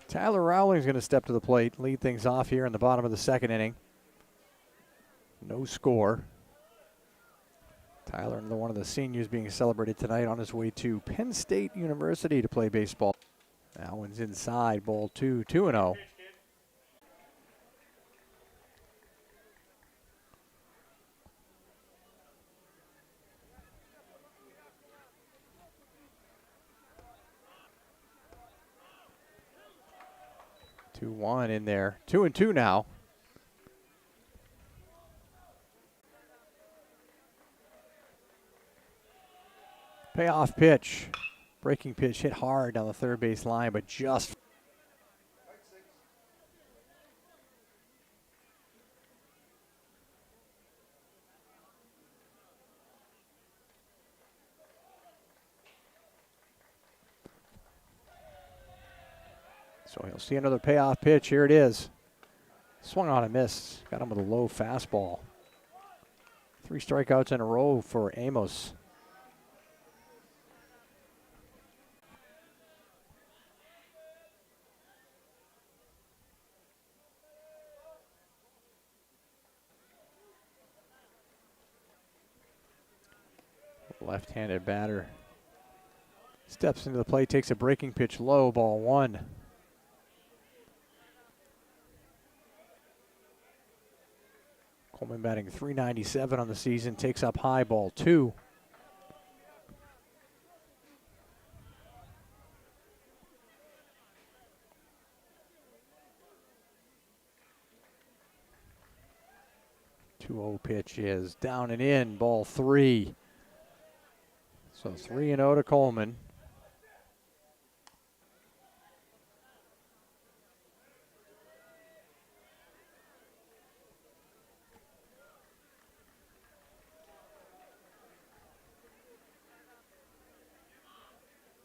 Tyler Rowling's going to step to the plate, lead things off here in the bottom of the second inning. No score. Tyler, another one of the seniors being celebrated tonight, on his way to Penn State University to play baseball. That one's inside, ball 2, 2-0. Two one in there. 2-2 now. Payoff pitch. Breaking pitch hit hard down the third base line, but just. So he'll see another payoff pitch. Here it is. Swung on and missed. Got him with a low fastball. 3 strikeouts in a row for Amos. Left-handed batter steps into the plate, takes a breaking pitch low, ball 1. Coleman batting .397 on the season, takes up high, ball 2. .2-0 pitch is down and in, ball 3. So 3-0 to Coleman.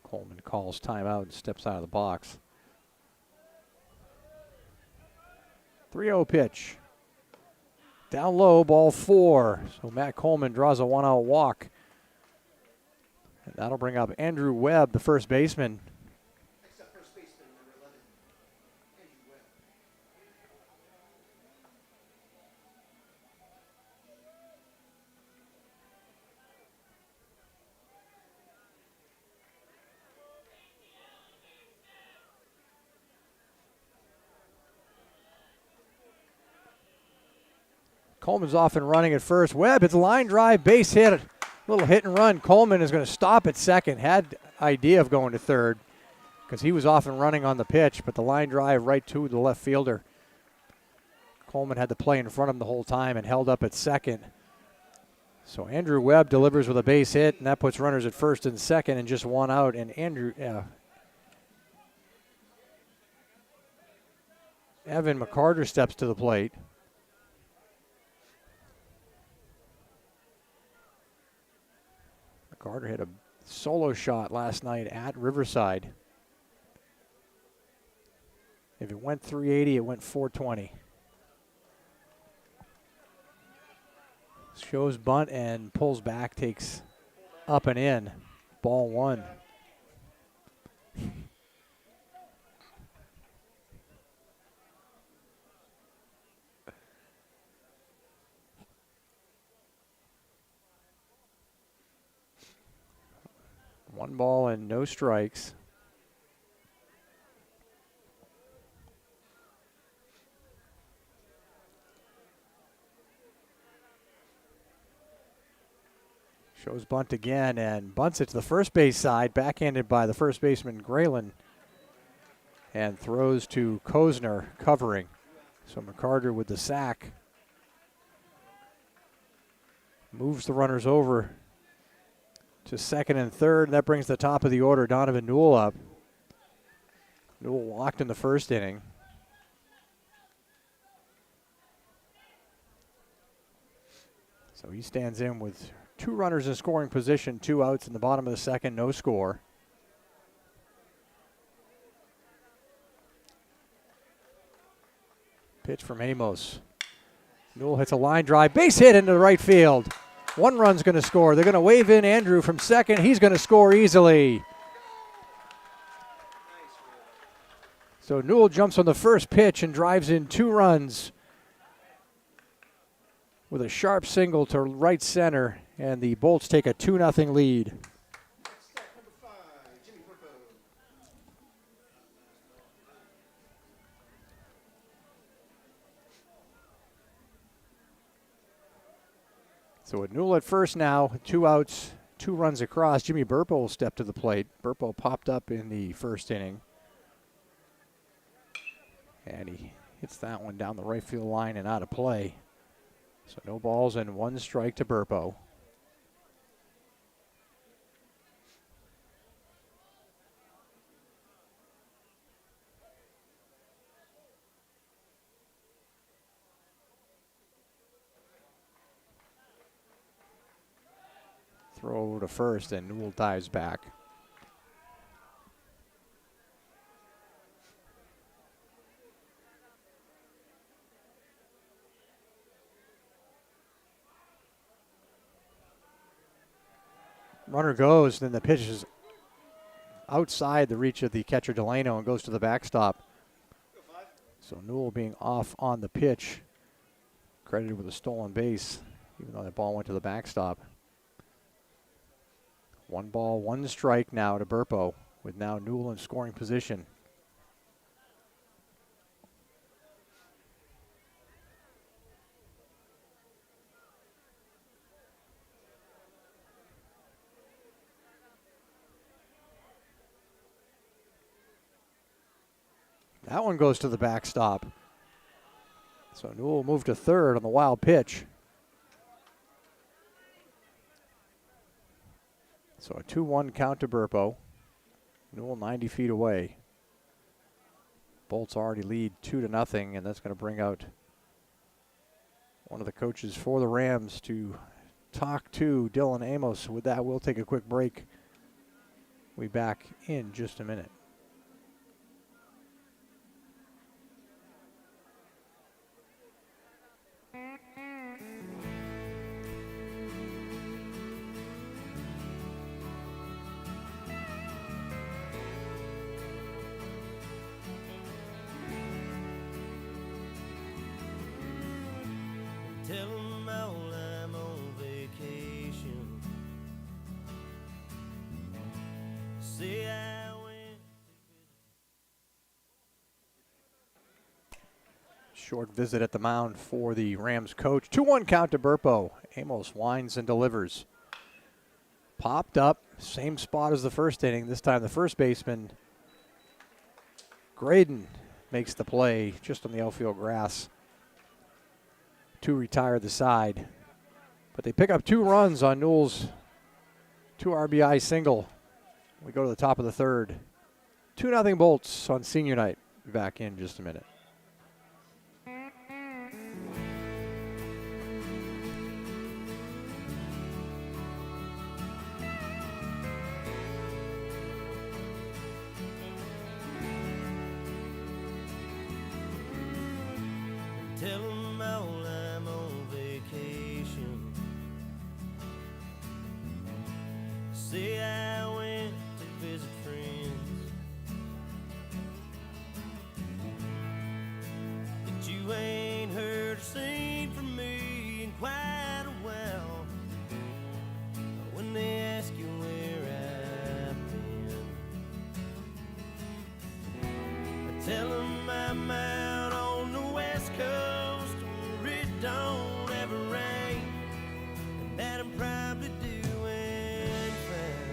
Coleman calls timeout and steps out of the box. 3-0 pitch. Down low, ball 4. So Matt Coleman draws a 1-out walk. And that'll bring up Andrew Webb, the first baseman. First baseman, number 11, Andrew Webb. Coleman's off and running at first. Webb, it's a line drive, base hit. Little hit and run. Coleman is going to stop at second. Had idea of going to third because he was off and running on the pitch, but the line drive right to the left fielder. Coleman had the play in front of him the whole time and held up at second. So Andrew Webb delivers with a base hit, and that puts runners at first and second and just 1 out. And Evan McCarter steps to the plate. Carter hit a solo shot last night at Riverside. If it went 380, it went 420. Shows bunt and pulls back, takes up and in. Ball 1. One ball and no strikes. Shows bunt again and bunts it to the first base side, backhanded by the first baseman Graylin, and throws to Kozner covering. So McCarter with the sack moves the runners over to second and third, and that brings the top of the order, Donovan Newell, up. Newell walked in the first inning. So he stands in with 2 runners in scoring position, 2 outs in the bottom of the second, no score. Pitch from Amos. Newell hits a line drive, base hit into the right field. 1 run's going to score. They're going to wave in Andrew from second. He's going to score easily. So Newell jumps on the first pitch and drives in 2 runs with a sharp single to right center, and the Bolts take a 2-0 lead. Next up, number 5, Jimmy Burpo. So with Newell at first now, 2 outs, 2 runs across. Jimmy Burpo will step to the plate. Burpo popped up in the first inning. And he hits that one down the right field line and out of play. So no balls and 1 strike to Burpo. Throw to first, and Newell dives back. Runner goes, then the pitch is outside the reach of the catcher Delano and goes to the backstop. So Newell being off on the pitch, credited with a stolen base, even though that ball went to the backstop. 1 ball, 1 strike now to Burpo, with now Newell in scoring position. That one goes to the backstop. So Newell moved to third on the wild pitch. So a 2-1 count to Burpo. Newell 90 feet away. Bolts already lead 2-0, and that's going to bring out one of the coaches for the Rams to talk to Dylan Amos. With that, we'll take a quick break. We'll be back in just a minute. Tell 'em all I'm on vacation. Say I went. Short visit at the mound for the Rams coach. 2-1 count to Burpo. Amos winds and delivers. Popped up, same spot as the first inning. This time the first baseman, Graydon, makes the play just on the outfield grass to retire the side. But they pick up 2 runs on Newell's 2 RBI single. We go to the top of the third. 2-0 Bolts on senior night. Be back in just a minute. Tell 'em all I'm on vacation. Say I went to visit friends. But you ain't heard or seen from me in quite a while. When they ask you where I've been, I tell 'em I'm out on the West Coast where it don't ever rain, and that I'm probably doing fine.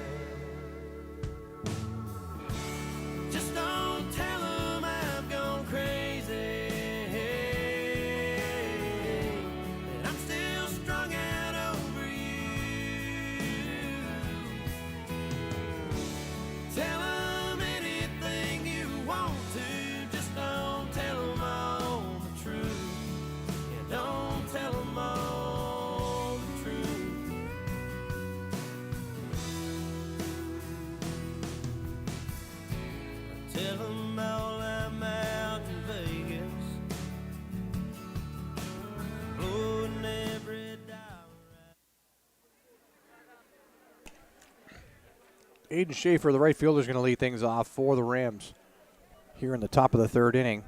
Just don't tell 'em I've gone crazy, and I'm still strung out over you. Tell 'em anything you want to, just don't tell 'em all the truth. Yeah, don't tell 'em all the truth. Tell 'em all I'm out in Vegas, blowing every dollar. Aiden Schaefer, the right fielder, is going to lead things off for the Rams. here in the top of the third inning.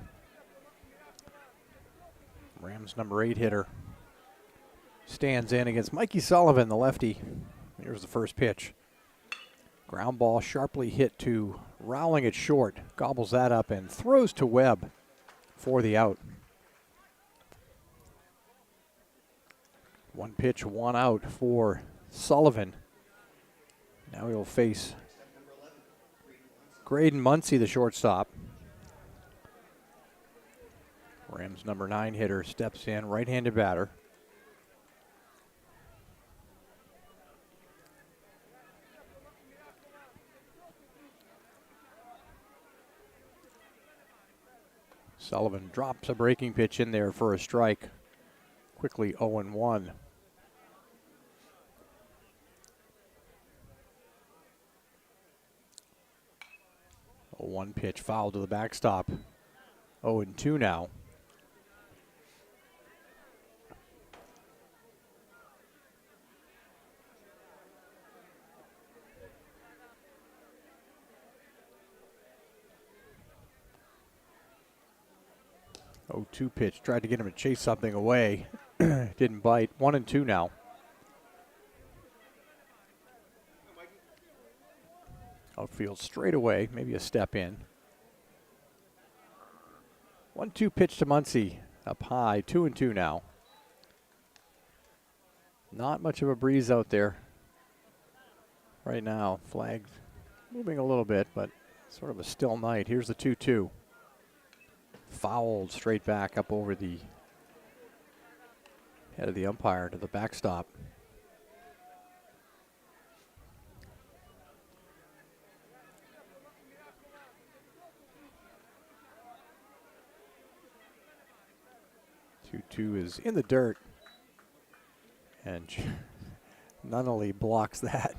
Rams number 8 hitter stands in against Mikey Sullivan, the lefty. Here's the first pitch. Ground ball sharply hit to Rowling at short. Gobbles that up and throws to Webb for the out. 1 pitch, 1 out for Sullivan. Now he'll face Graydon Muncie, the shortstop. Rams number 9 hitter steps in, right-handed batter. Sullivan drops a breaking pitch in there for a strike. Quickly 0-1. A 1 pitch foul to the backstop. 0-2 now. Oh, 2 pitch. Tried to get him to chase something away. Didn't bite. 1-2 now. Outfield straight away. Maybe a step in. 1-2 pitch to Muncie. Up high. 2-2 now. Not much of a breeze out there right now. Flag moving a little bit, but sort of a still night. Here's the 2-2. Fouled straight back up over the head of the umpire to the backstop. Two is in the dirt, and Nunnally blocks that.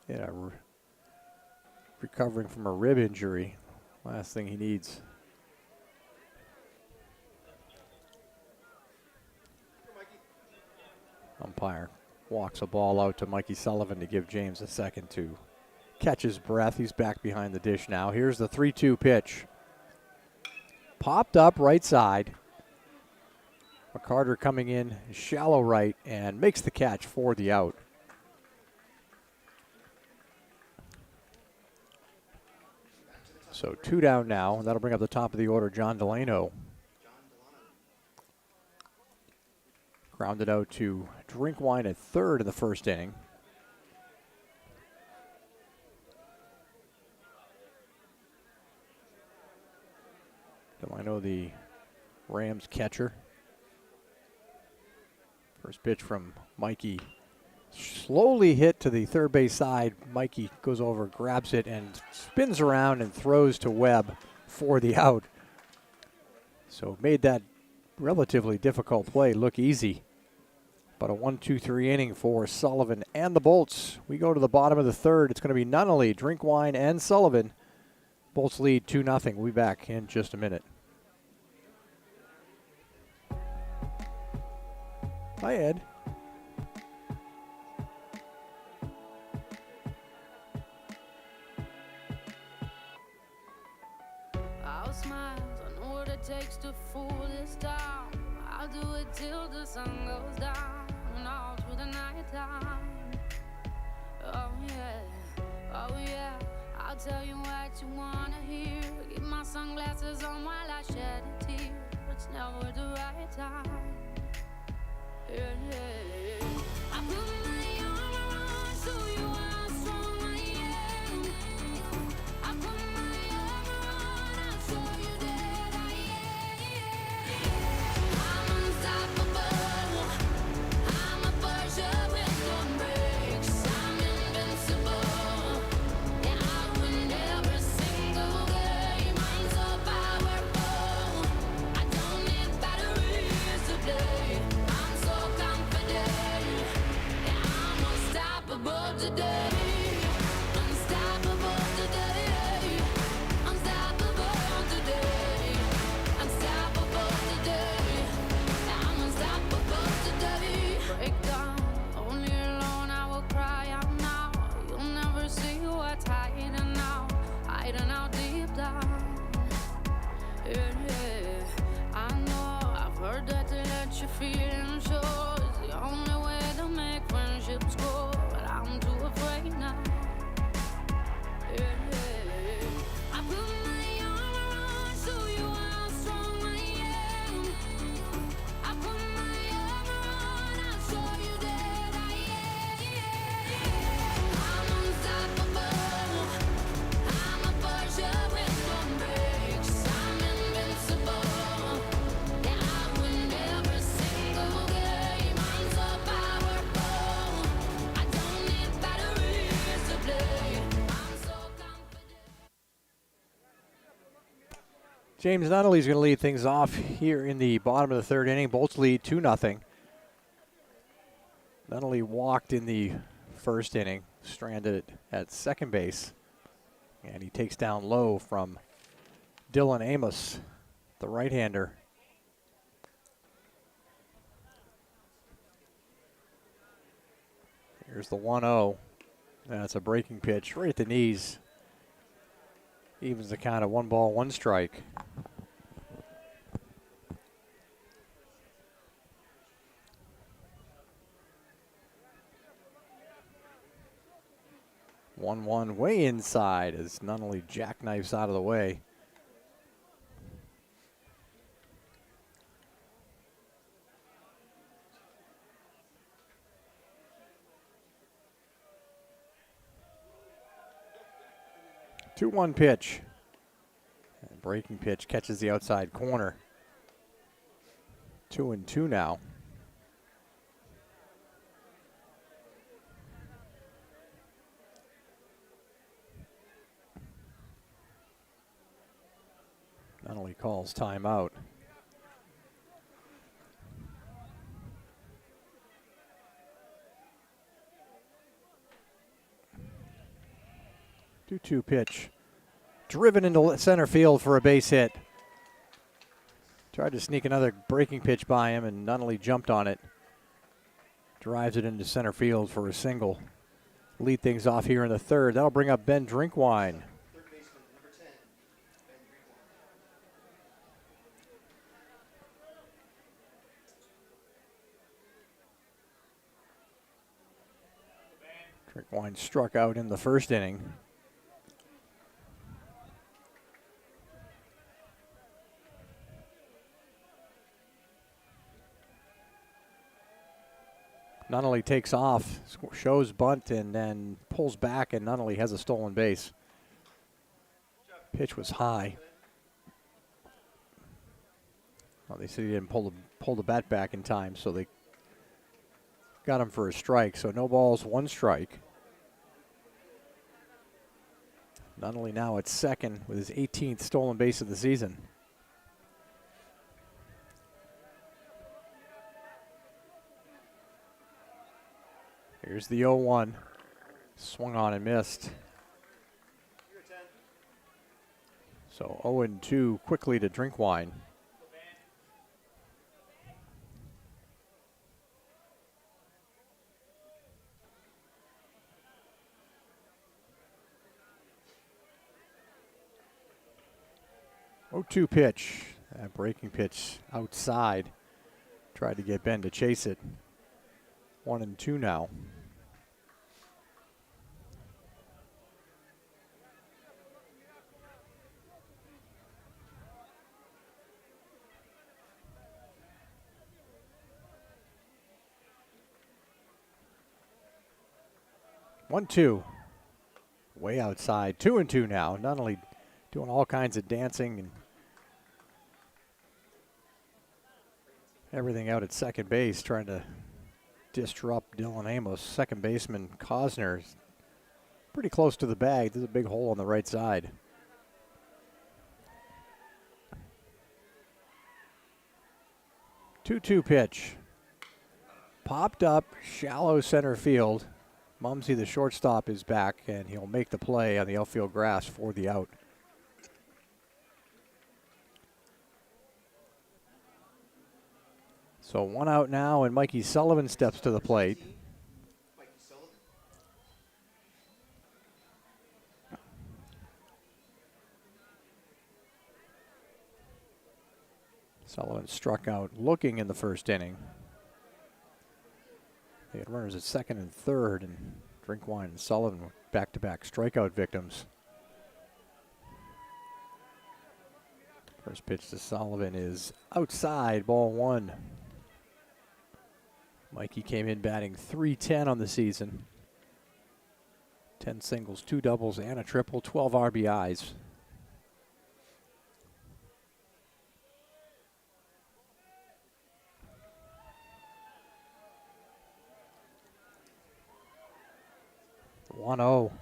Yeah, recovering from a rib injury. Last thing he needs. Umpire walks a ball out to Mikey Sullivan to give James a second to catch his breath. He's back behind the dish now. Here's the 3-2 pitch. Popped up right side. McCarter coming in shallow right and makes the catch for the out. So 2 down now, and that'll bring up the top of the order, John Delano. Grounded out to Drinkwine at third in the first inning. Delano, the Rams catcher. First pitch from Mikey. Slowly hit to the third base side. Mikey goes over, grabs it, and spins around and throws to Webb for the out. So made that relatively difficult play look easy. But a 1-2-3 inning for Sullivan and the Bolts. We go to the bottom of the third. It's going to be Nunnally, Drinkwine, and Sullivan. Bolts lead 2-0. We'll be back in just a minute. Hi, Ed. I'll smile, I know what it takes to fool this town. I'll do it till the sun goes down and all through the night time. Oh yeah, I'll tell you what you wanna hear. Keep my sunglasses on while I shed a tear. It's never the right time. Yeah. I put my armor on so you know how strong I am. I put my armor on, I'll show you that I am. I'm unstoppable. I'm a Porsche with no brakes. I'm invincible. Yeah, I win every single game. I'm so powerful. I don't need batteries to play. I'm so confident. Yeah, feeling sure is the only way to make friendships grow. But I'm too afraid now. Yeah. I put my armor on, show you how strong I am. I put my armor on, I'll show you that I am. I'm unstoppable. I'm a force your wisdom breaks. I'm invincible. Yeah, I win every single game. I'm so powerful. I don't need batteries to play. I'm so confident. James Nunnally's going to lead things off here in the bottom of the third inning. Bolts lead 2-0. Nunnally walked in the first inning, stranded at second base, and he takes down low from Dylan Amos, the right-hander. Here's the 1-0. That's a breaking pitch right at the knees. Evens the count of 1 ball, 1 strike. One way inside as Nunnally jackknifes out of the way. Two one pitch. And breaking pitch catches the outside corner. 2-2 now. Nunnally calls timeout. Two pitch. Driven into center field for a base hit. Tried to sneak another breaking pitch by him, and Nunnally jumped on it. Drives it into center field for a single. Lead things off here in the third. That'll bring up Ben Drinkwine. Third baseman, number 10, Ben Drinkwine struck out in the first inning. Nunnally takes off, shows bunt, and then pulls back, and Nunnally has a stolen base. Pitch was high. Well, they said he didn't pull the bat back in time, so they got him for a strike. So no balls, 1 strike. Nunnally now at second with his 18th stolen base of the season. Here's the 0-1. Swung on and missed. So 0-2 quickly to Drinkwine. Oh, 2 pitch. That breaking pitch outside. Tried to get Ben to chase it. 1-2 now. One, two. Way outside. 2-2 now. Not only doing all kinds of dancing and everything out at second base, trying to disrupt Dylan Amos. Second baseman Cosner is pretty close to the bag. There's a big hole on the right side. Two-two pitch. Popped up, shallow center field. Mumsy, the shortstop, is back, and he'll make the play on the outfield grass for the out. So 1 out now, and Mikey Sullivan steps to the plate. Mikey Sullivan. Sullivan struck out looking in the first inning. They had runners at second and third, and Drinkwine and Sullivan were back-to-back strikeout victims. First pitch to Sullivan is outside, ball one. Mikey came in batting .310 on the season. 10 singles, 2 doubles, and a triple, 12 RBIs. The 1-0.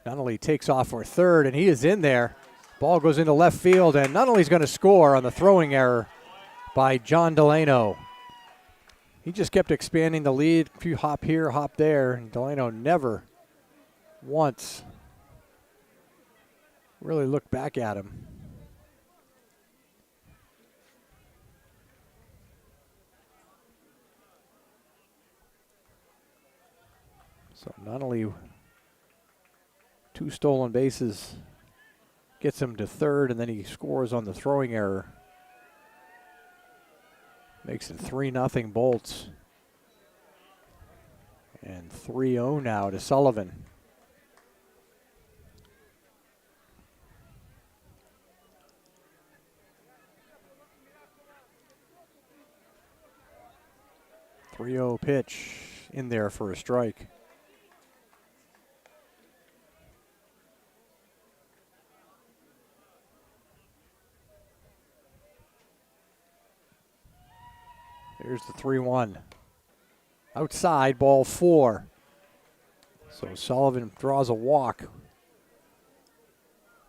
Nunnally takes off for third, and he is in there. Ball goes into left field, and Nunnally's going to score on the throwing error by John Delano. He just kept expanding the lead, a few hop here, hop there, and Delano never once really looked back at him. So Nunnally, 2 stolen bases, gets him to third, and then he scores on the throwing error. Makes it 3-0 Bolts. And 3-0 now to Sullivan. .30 pitch in there for a strike. Here's the 3-1. Outside, ball 4. So Sullivan draws a walk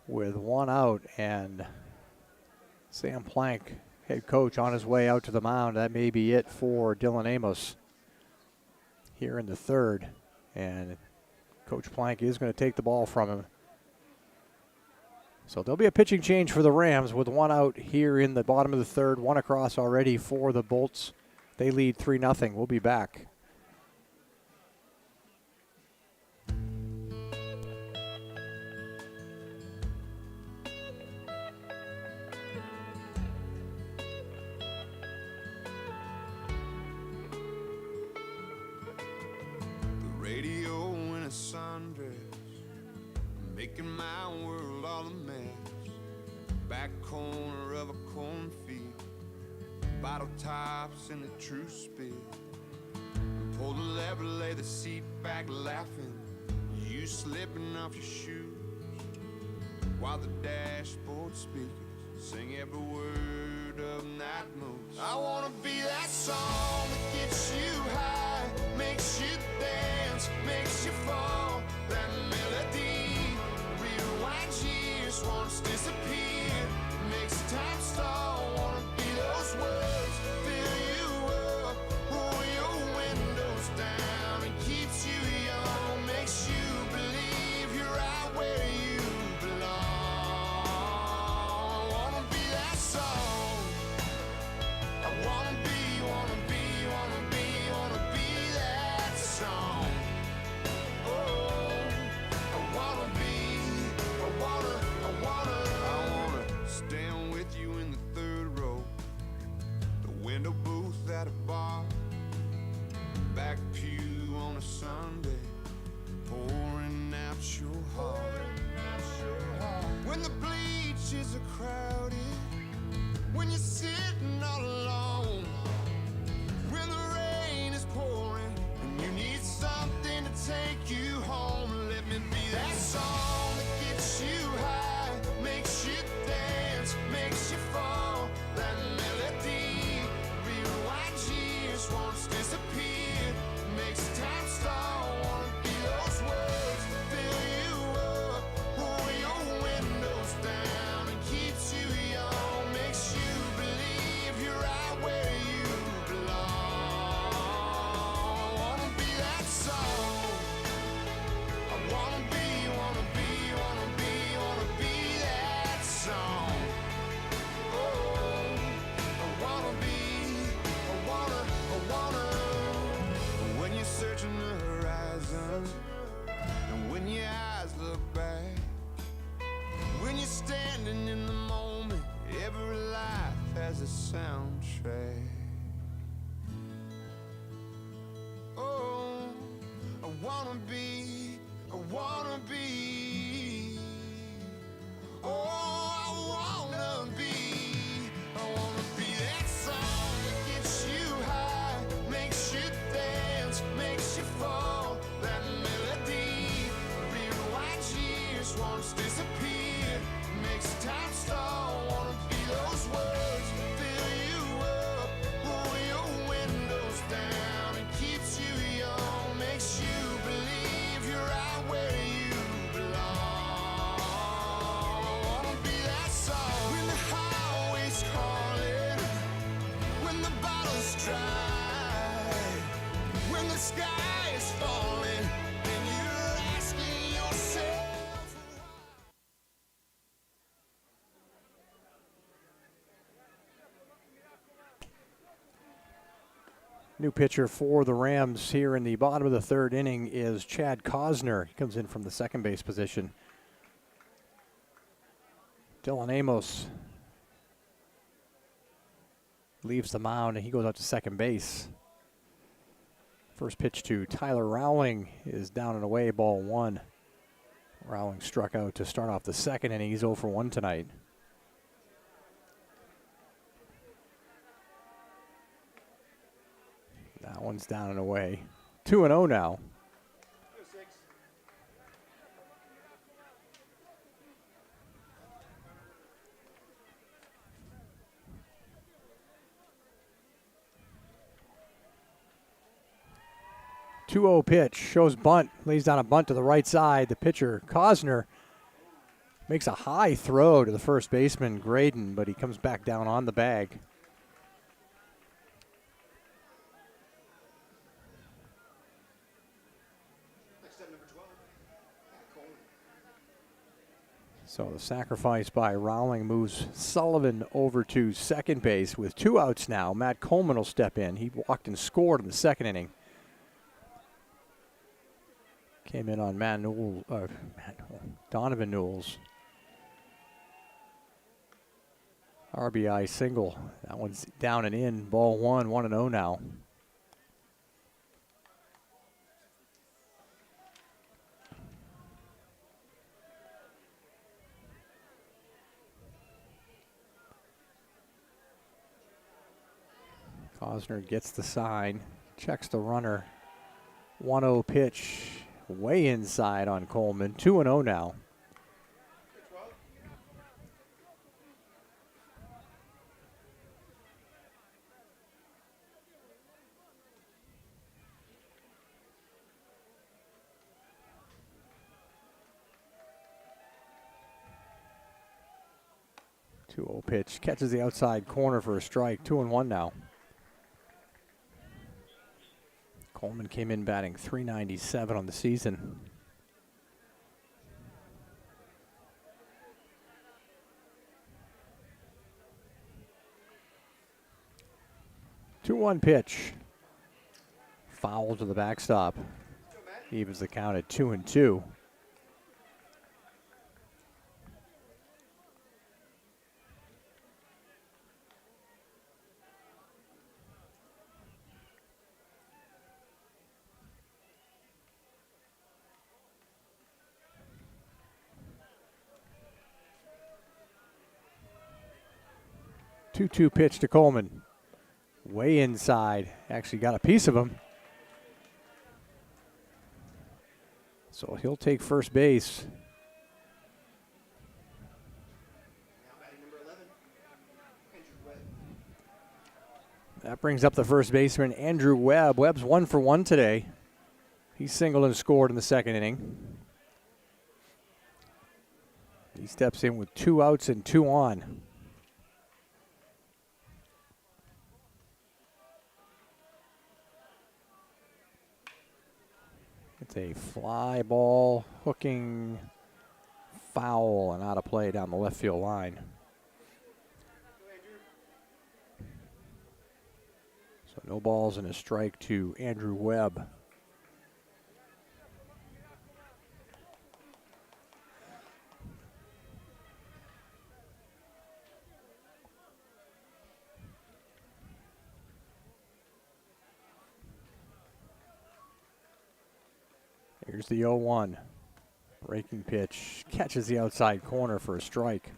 with 1 out, and Sam Plank, head coach, on his way out to the mound. That may be it for Dylan Amos here in the third. And Coach Plank is going to take the ball from him. So there'll be a pitching change for the Rams with 1 out here in the bottom of the third. 1 across already for the Bolts. They lead 3-0. We'll be back. The radio in a sundress, making my world all a mess. Back corner of a cornfield, bottle tops in the true spill. Pull the lever, lay the seat back laughing, you slipping off your shoes, while the dashboard speakers sing every word of Night Moves. I wanna be that song that gets you high, makes you dance, makes you fall. That melody rewinds years, once disappear, makes time stall. Wanna be those words, fill you up, roll your windows down, and keeps you young, makes you believe you're right where you belong. I wanna be that song. I wanna be that song. Oh, I wanna stand with you in the third row, the window booth at a bar, back pew on a Sunday, pouring out your heart. When the bleachers are crowded, when you're sitting all alone, when the rain is pouring and you need something to take you home, let me be that song that gets you high, makes you dance, makes you fall. That melody rewinds years, once disappeared, makes time stall. Wanna be those words, fill you up, roll your windows down, and keeps you young, makes you believe you're right where you belong. Wanna be that song. wanna be, I wanna be. Oh, I wanna be that song that gets you high, makes you dance, makes you fall. That melody rewinds years, once disappear, makes time stall. Wanna be those words that fill you up, roll your windows down, and keeps you young, makes you believe you're right where you belong. Wanna be that song when the highway's calling, when the bottle's dry, when the sky is falling, and you're asking yourself why. New pitcher for the Rams here in the bottom of the third inning is Chad Cosner. He comes in from the second base position. Dylan Amos leaves the mound and he goes out to second base. First pitch to Tyler Rowling is down and away, ball one. Rowling struck out to start off the second inning. He's 0 for 1 tonight. That one's down and away. 2-0 now. 2-0 pitch, shows bunt, lays down a bunt to the right side. The pitcher, Cosner, makes a high throw to the first baseman, Graydon, but he comes back down on the bag. Next up, number 12, Matt Coleman. So the sacrifice by Rowling moves Sullivan over to second base with 2 outs now. Matt Coleman will step in. He walked and scored in the second inning. Came in on Donovan Newell's RBI single. That one's down and in. Ball one, 1-0 now. Cosner gets the sign, checks the runner. 1-0 pitch. Way inside on Coleman. 2-0 now. Pitch catches the outside corner for a strike. 2-1 now. Coleman came in batting .397 on the season. Two-one pitch. Foul to the backstop. Evens the count at 2-2. Two-two pitch to Coleman. Way inside. Actually got a piece of him. So he'll take first base. Now batting number 11, Andrew Webb. That brings up the first baseman, Andrew Webb. Webb's 1 for 1 today. He singled and scored in the second inning. He steps in with 2 outs and 2 on. It's a fly ball, hooking foul, and out of play down the left field line. So no balls and a strike to Andrew Webb. Here's the 0-1. Breaking pitch. Catches the outside corner for a strike.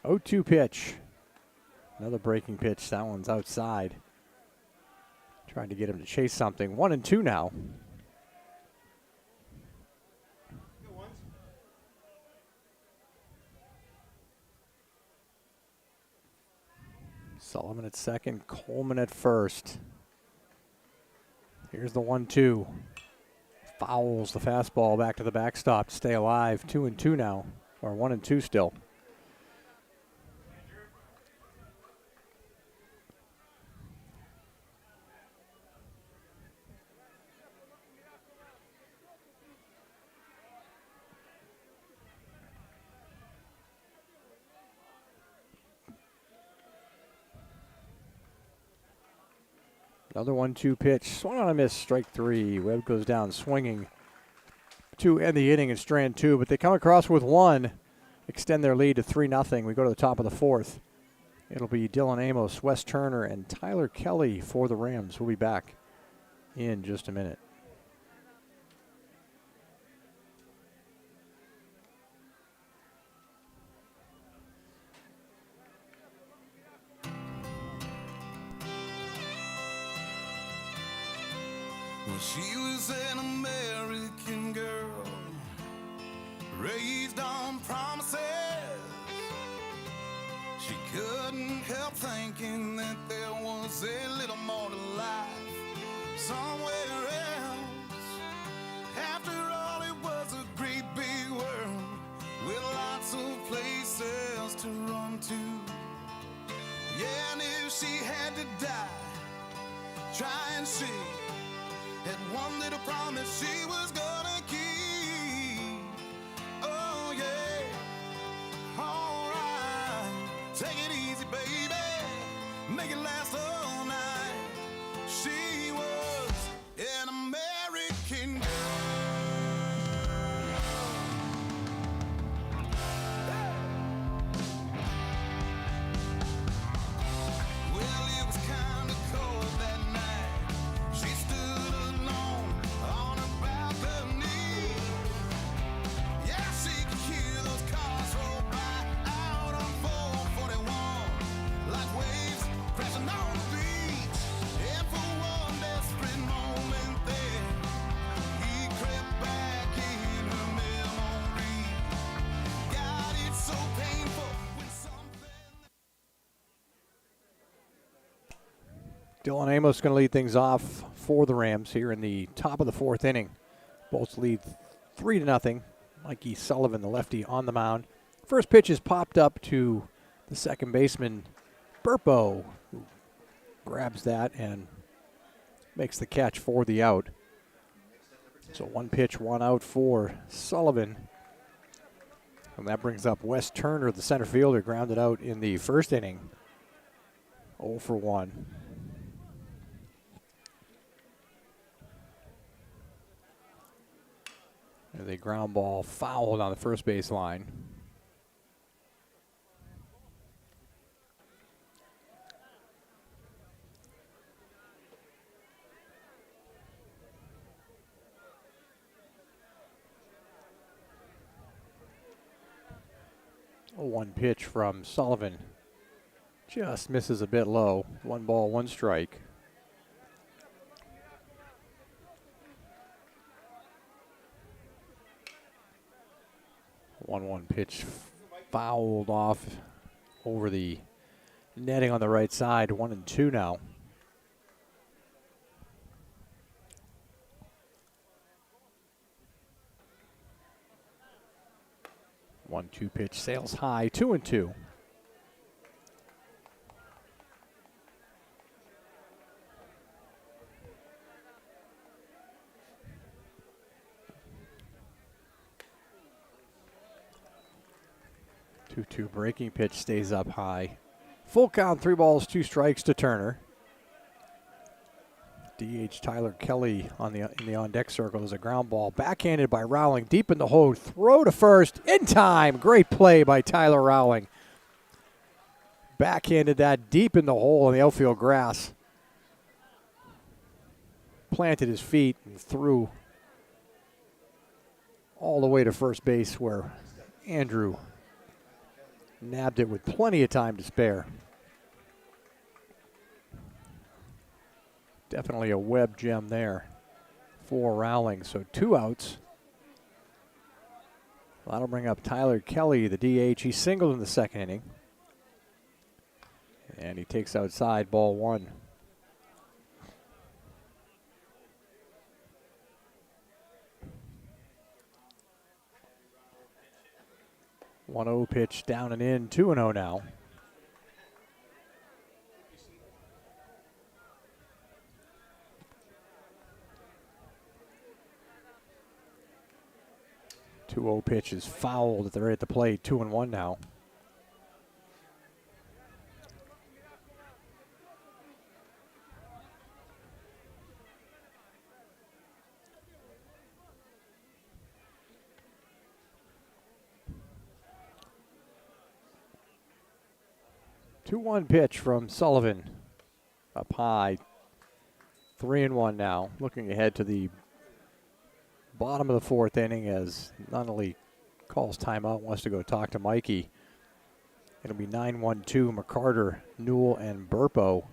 Oh, 2 pitch. Another breaking pitch. That one's outside. Trying to get him to chase something. 1-2 now. Good ones. Sullivan at second. Coleman at first. Here's the 1-2. Fouls the fastball back to the backstop to stay alive. 2-2 now. Or 1-2 still. Another 1-2 pitch. Swung on a miss. Strike 3. Webb goes down swinging to end the inning in strand 2, but they come across with 1. Extend their lead to 3-0. We go to the top of the 4th. It'll be Dylan Amos, Wes Turner, and Tyler Kelly for the Rams. We'll be back in just a minute. Well, she was an American girl, raised on promises. She couldn't help thinking that there was a little more to life somewhere else. After all, it was a great big world with lots of places to run to. Yeah, and if she had to die trying, she had one little promise she was gonna keep. Oh yeah, alright, take it easy baby, make it last all night. She was an American girl. Well, it was kinda cold that night. She stood alone on a balcony. Yeah, she could hear those cars roll by out on 441, like waves crashing on the beach. And for one desperate moment there, he crept back in her memory. God, it's so painful when something. Dylan Amos going to lead things off for the Rams here in the top of the 4th inning. Bolts lead 3-0. Mikey Sullivan, the lefty, on the mound. First pitch is popped up to the second baseman, Burpo, who grabs that and makes the catch for the out. So 1 pitch, 1 out for Sullivan. And that brings up Wes Turner, the center fielder, grounded out in the first inning. 0 for 1. And the ground ball fouled on the first base line. A 1 pitch from Sullivan. Just misses a bit low. 1 ball, 1 strike. One pitch fouled off over the netting on the right side. 1-2 now. One-two pitch sails high. 2-2. Two breaking pitch stays up high. Full count, 3 balls, 2 strikes to Turner. DH Tyler Kelly in the on-deck circle is a ground ball. Backhanded by Rowling, deep in the hole. Throw to first, in time. Great play by Tyler Rowling. Backhanded that deep in the hole in the outfield grass. Planted his feet and threw all the way to first base where Andrew nabbed it with plenty of time to spare. Definitely a Webb gem there for Rowling. So 2 outs. That'll bring up Tyler Kelly, the DH. He singled in the second inning. And he takes outside, ball 1. 1-0 pitch down and in, 2-0 now. Two-0 pitch is fouled at the plate, 2-1 now. Two-one pitch from Sullivan. Up high. 3-1 now. Looking ahead to the bottom of the 4th inning as Nunnally calls timeout, wants to go talk to Mikey. It'll be 9-1-2, McCarter, Newell, and Burpo.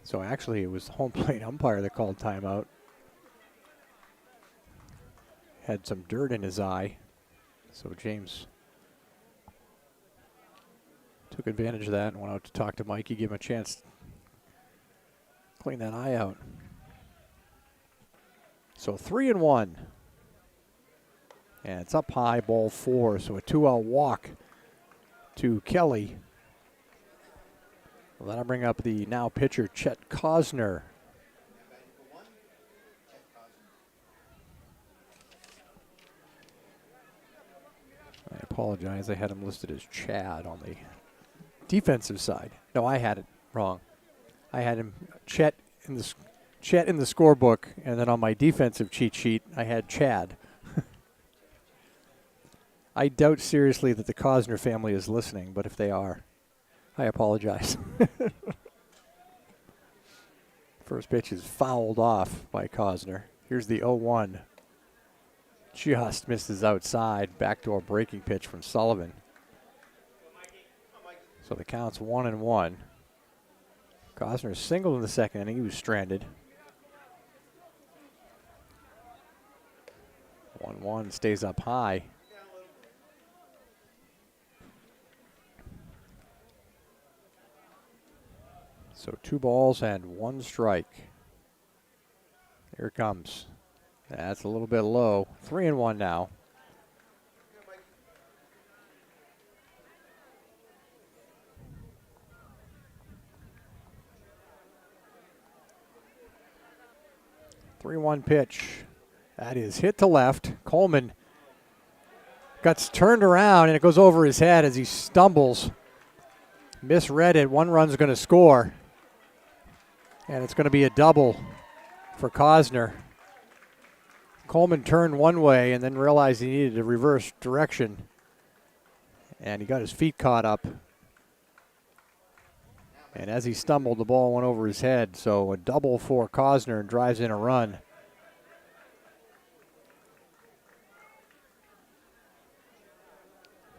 So actually it was the home plate umpire that called timeout. Had some dirt in his eye. So James took advantage of that and went out to talk to Mikey, give him a chance to clean that eye out. So 3-1. And it's up high, ball 4. So a 2-out walk to Kelly. Well, that'll bring up the now pitcher, Chet Cosner. I apologize. I had him listed as Chad on the defensive side. No, I had it wrong. I had him Chet in the scorebook, and then on my defensive cheat sheet, I had Chad. I doubt seriously that the Cosner family is listening, but if they are, I apologize. First pitch is fouled off by Cosner. Here's the 0-1. Just misses outside. Backdoor breaking pitch from Sullivan. So the count's 1-1. Cosner singled in the second inning. He was stranded. 1-1 stays up high. So 2 balls and 1 strike. Here it comes. That's a little bit low. 3-1 now. Three-one pitch. That is hit to left. Coleman gets turned around and it goes over his head as he stumbles. Misread it. 1 run's going to score. And it's going to be a double for Cosner. Coleman turned one way and then realized he needed to reverse direction. And he got his feet caught up. And as he stumbled, the ball went over his head. So a double for Cosner and drives in a run.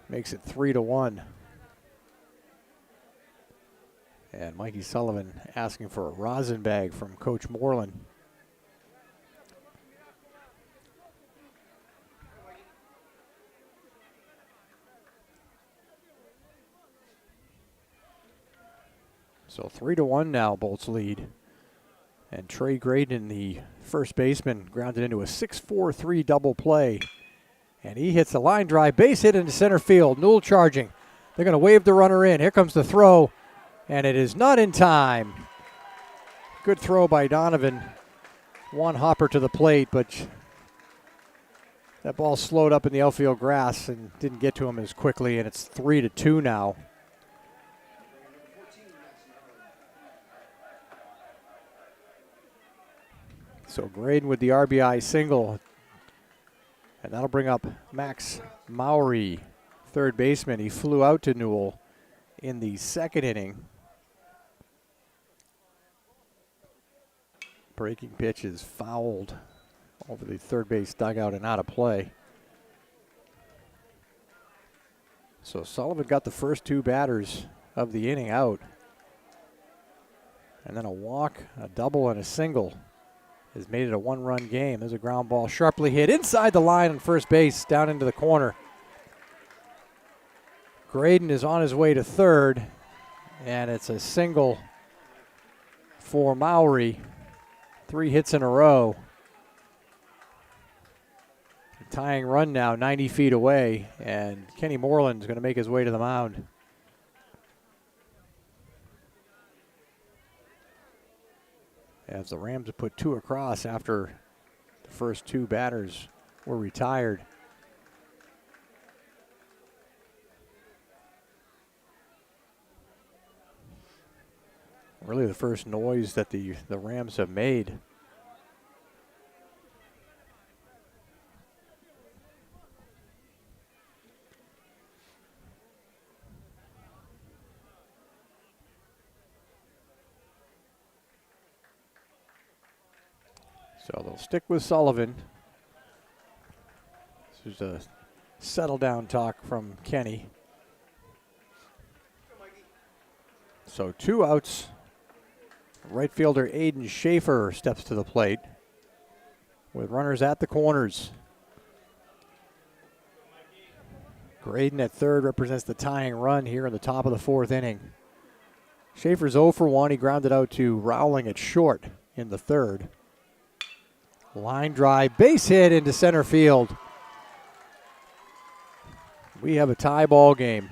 Makes it 3-1. And Mikey Sullivan asking for a rosin bag from Coach Moreland. So 3-1 now, Bolts lead. And Trey Graydon, the first baseman, grounded into a 6-4-3 double play. And he hits a line drive, base hit into center field. Newell charging. They're going to wave the runner in. Here comes the throw. And it is not in time. Good throw by Donovan. One hopper to the plate, but That ball slowed up in the outfield grass and didn't get to him as quickly, and it's 3-2 now. So Graydon with the RBI single, and that'll bring up Max Mowry, third baseman. He flew out to Newell in the second inning. Breaking pitch is fouled over the third base dugout and out of play. So Sullivan got the first two batters of the inning out. And then a walk, a double, and a single has made it a one-run game. There's a ground ball sharply hit inside the line on first base, down into the corner. Graydon is on his way to third, and it's a single for Mowry. 3 hits in a row. A tying run now, 90 feet away, and Kenny Moreland's going to make his way to the mound. As the Rams have put 2 across after the first 2 batters were retired. Really the first noise that the Rams have made. So they'll stick with Sullivan. This is a settle down talk from Kenny. So 2 outs. Right fielder Aiden Schaefer steps to the plate with runners at the corners. Graydon at third represents the tying run here in the top of the 4th inning. Schaefer's 0 for 1. He grounded out to Rowling at short in the 3rd. Line drive, base hit into center field. We have a tie ball game.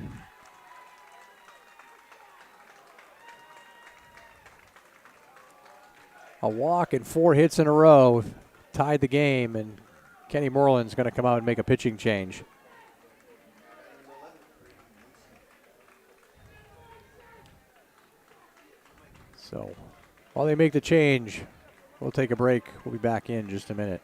A walk and 4 hits in a row tied the game, and Kenny Moreland's going to come out and make a pitching change. So while they make the change, we'll take a break. We'll be back in just a minute.